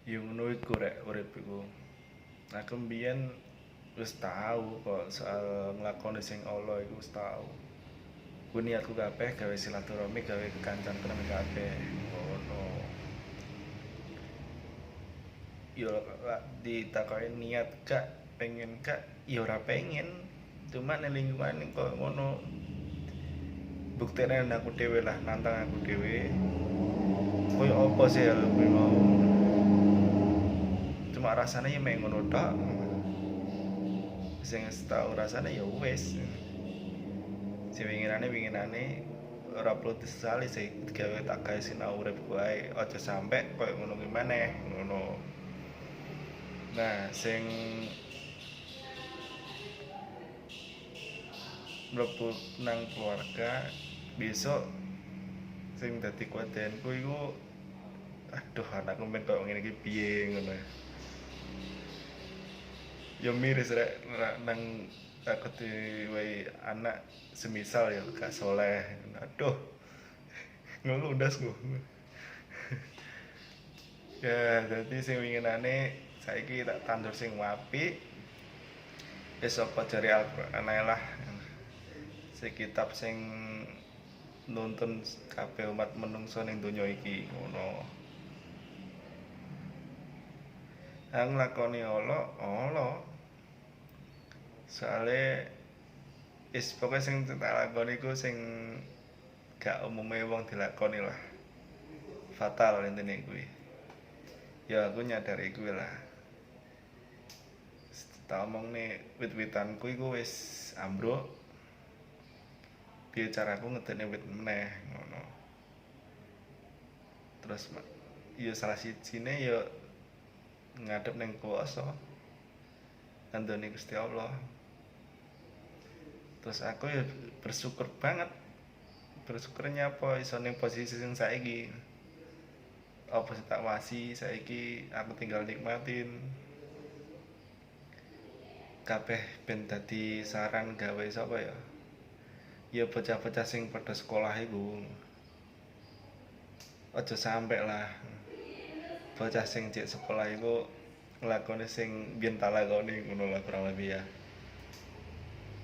Ya ngono iku rek urip iku. Aku mbiyen wis tau kok soal nglakoni sing ala iku wis tau. Ku niatku kabeh gawe silaturahmi gawe kekancanku nang kabeh. Ngono. Yo lak ditakoki niat gak pengen gak ya ora pengen. Cuma ning lingkungan kok ngono buktine aku dhewe lah nantang aku dhewe. Koyo apa sih hal kuwi mau? Cuma rasanya ya mek ngono tok. Sing tau rasane ya wis. Sing winginane ora perlu disesali sih gawe tak gawe sinau uripku ae. Aja sampe koyo ngono ki maneh, ngono. Nah, sing mlebu nang keluarga besok sing dadi kuwadenku iku aduh anakku men koyo ngene iki piye ngono. Ya miris rek nang aku diwehi anak semisal ya gak soleh. Aduh, ngeludas ku. Ya, dadi sing winginane saiki tak tandur sing apik. Wis apa jare Al-Qur'an ae lah. Kitab sing nuntun kabeh umat menungso ning donya iki ngono. Aku nglakoni ala. Soale is pokoke sing tak lakoni iku sing gak umume wong dilakoni lah. Fatal intine kuwi. Ya aku nyadari kuwi lah. Tak omongne wit-witanku iku wis ambruk. Piye caraku ngedene wit meneh ngono. Terus ya salah sijine ya ngadep ning kuwasa. Kandhane Gusti Allah. Terus aku ya bersyukur banget. Bersyukurnya apa iso ning posisi sing saiki. Apa sih tak wasi saiki aku tinggal nikmatin. Kabeh ben dadi saran gawe sapa ya? Ya bocah-bocah sing padha sekolah iku. Aja sampe lah. Bocah sing cek sekolah iku nglakoni sing biyen tak lakoni ngono lah kurang lebih ya.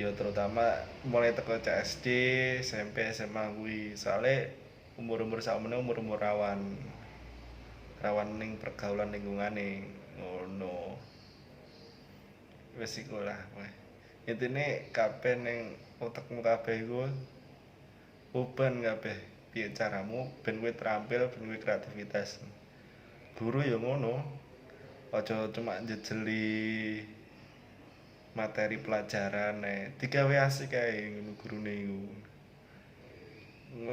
Ya terutama mulai teko SD, SMP, SMA kuwi. Soale umur-umur sakmene umur-umur rawan. Rawan ning pergaulan lingkungane ngono. Wis iku lah. Intine kabeh ning utekmu kabeh iku uben kabeh. Piye caramu ben kowe terampil, ben kowe kreativitas. Guru ya ngono. Aja cuma njejeli materi pelajaran digawe asik kae ngono gurune iku.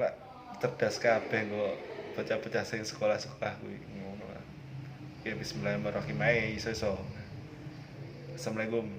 Lek cerdas kabeh kok bocah-bocah sing sekolah-sekolah kuwi ngono. Ya bismillahirrahmanirrahim ae iso-iso. Assalamualaikum.